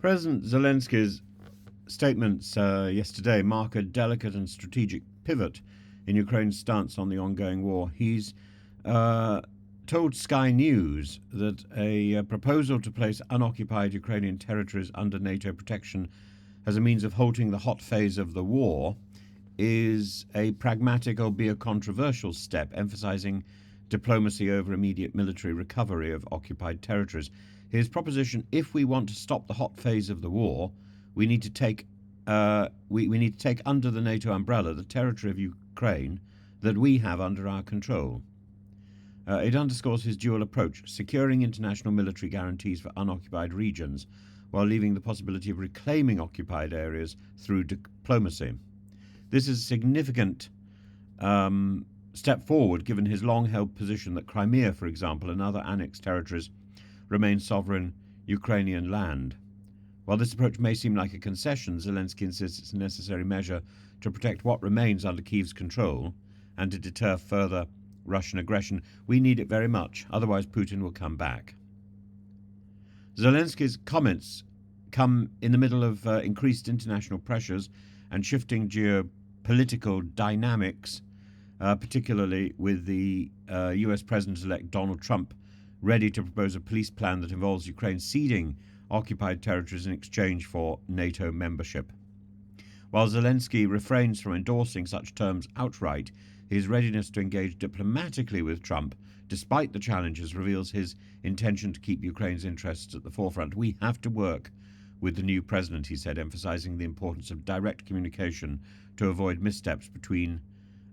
President Zelensky's statements yesterday mark a delicate and strategic pivot in Ukraine's stance on the ongoing war. He's told Sky News that a proposal to place unoccupied Ukrainian territories under NATO protection as a means of halting the hot phase of the war is a pragmatic, albeit controversial step, emphasizing diplomacy over immediate military recovery of occupied territories. His proposition: if we want to stop the hot phase of the war, we need to take we need to take under the NATO umbrella the territory of Ukraine that we have under our control. It underscores his dual approach, securing international military guarantees for unoccupied regions while leaving the possibility of reclaiming occupied areas through diplomacy. This is a significant step forward, given his long-held position that Crimea, for example, and other annexed territories remain sovereign Ukrainian land. While this approach may seem like a concession, Zelensky insists it's a necessary measure to protect what remains under Kyiv's control and to deter further Russian aggression. We need it very much, otherwise Putin will come back. Zelensky's comments come in the middle of increased international pressures and shifting geopolitical dynamics, particularly with the US President-elect Donald Trump ready to propose a peace plan that involves Ukraine ceding occupied territories in exchange for NATO membership. While Zelensky refrains from endorsing such terms outright, his readiness to engage diplomatically with Trump, despite the challenges, reveals his intention to keep Ukraine's interests at the forefront. We have to work with the new president, he said, emphasizing the importance of direct communication to avoid missteps between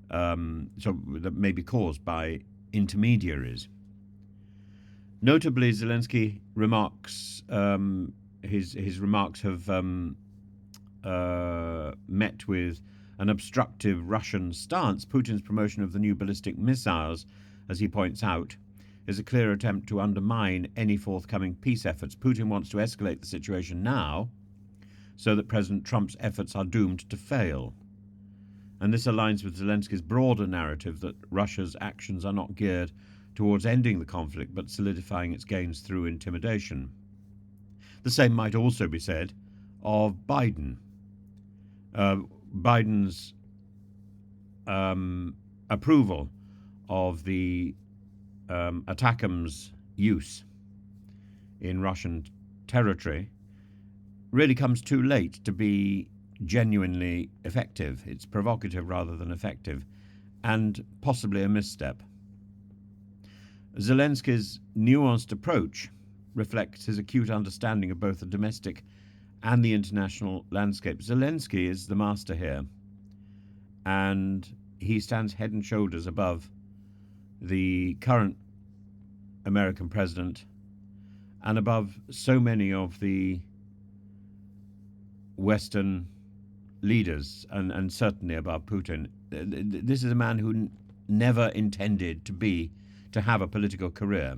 that may be caused by intermediaries. Notably, Zelensky remarks his remarks have met with an obstructive Russian stance. Putin's promotion of the new ballistic missiles, as he points out, is a clear attempt to undermine any forthcoming peace efforts. Putin wants to escalate the situation now so that President Trump's efforts are doomed to fail. And this aligns with Zelensky's broader narrative that Russia's actions are not geared towards ending the conflict, but solidifying its gains through intimidation. The same might also be said of Biden. Biden's approval of the ATACMS use in Russian territory really comes too late to be genuinely effective. It's provocative rather than effective, and possibly a misstep. Zelensky's nuanced approach reflects his acute understanding of both the domestic and the international landscape. Zelensky is the master here, and he stands head and shoulders above the current American president and above so many of the Western leaders, and certainly above Putin. This is a man who never intended to have a political career.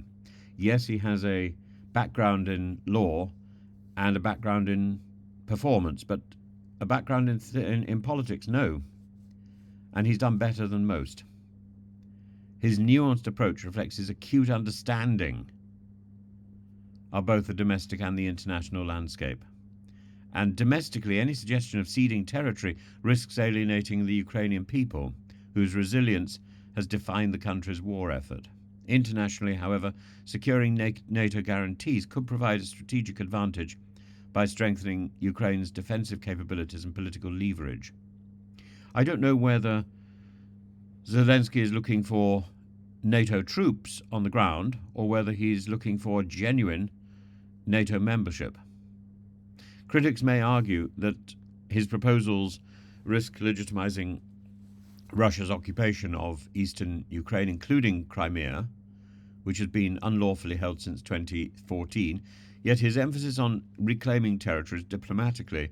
Yes, he has a background in law and a background in performance, but a background in politics, no. And he's done better than most. His nuanced approach reflects his acute understanding of both the domestic and the international landscape. And domestically, any suggestion of ceding territory risks alienating the Ukrainian people, whose resilience has defined the country's war effort. Internationally, however, securing NATO guarantees could provide a strategic advantage by strengthening Ukraine's defensive capabilities and political leverage. I don't know whether Zelensky is looking for NATO troops on the ground or whether he's looking for genuine NATO membership. Critics may argue that his proposals risk legitimizing Russia's occupation of eastern Ukraine, including Crimea, which has been unlawfully held since 2014, yet his emphasis on reclaiming territories diplomatically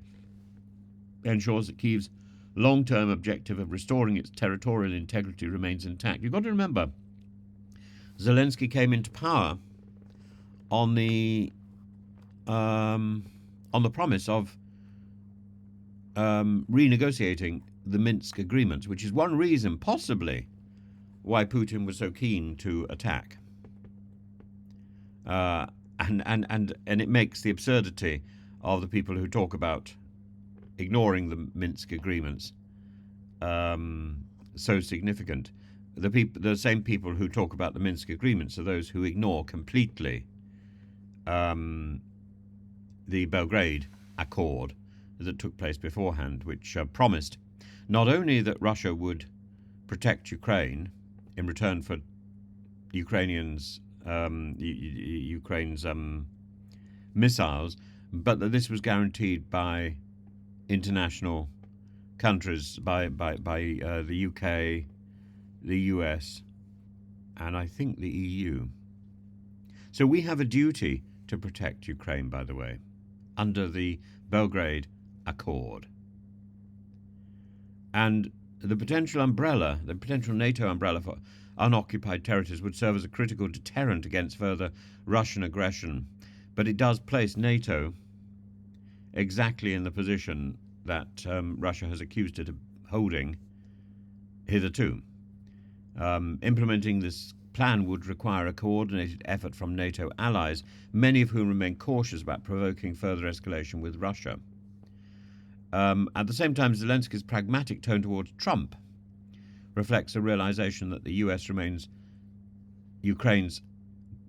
ensures that Kyiv's long-term objective of restoring its territorial integrity remains intact. You've got to remember, Zelensky came into power on the promise of renegotiating the Minsk agreement, which is one reason, possibly, why Putin was so keen to attack. And it makes the absurdity of the people who talk about ignoring the Minsk agreements so significant. The same people who talk about the Minsk agreements are those who ignore completely the Belgrade Accord that took place beforehand, which promised not only that Russia would protect Ukraine in return for Ukraine's missiles, but that this was guaranteed by international countries, by the UK, the US, and I think the EU. So we have a duty to protect Ukraine, by the way, under the Belgrade Accord. And the potential NATO umbrella for unoccupied territories would serve as a critical deterrent against further Russian aggression. But it does place NATO exactly in the position that Russia has accused it of holding hitherto. Implementing this plan would require a coordinated effort from NATO allies, many of whom remain cautious about provoking further escalation with Russia. At the same time, Zelensky's pragmatic tone towards Trump reflects a realization that the US remains Ukraine's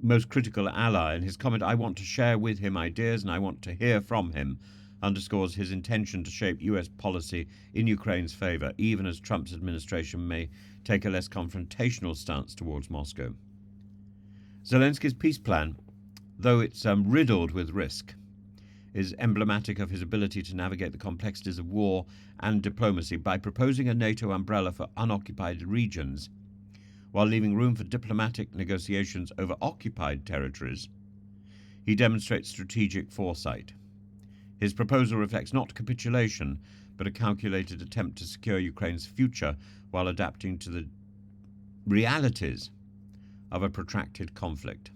most critical ally, and his comment, "I want to share with him ideas and I want to hear from him," underscores his intention to shape US policy in Ukraine's favor, even as Trump's administration may take a less confrontational stance towards Moscow. Zelensky's peace plan, though it's riddled with risk, is emblematic of his ability to navigate the complexities of war and diplomacy by proposing a NATO umbrella for unoccupied regions, while leaving room for diplomatic negotiations over occupied territories. He demonstrates strategic foresight. His proposal reflects not capitulation, but a calculated attempt to secure Ukraine's future while adapting to the realities of a protracted conflict.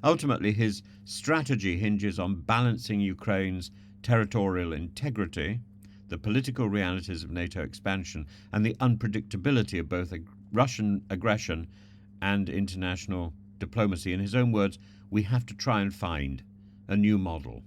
Ultimately, his strategy hinges on balancing Ukraine's territorial integrity, the political realities of NATO expansion, and the unpredictability of both Russian aggression and international diplomacy. In his own words, we have to try and find a new model.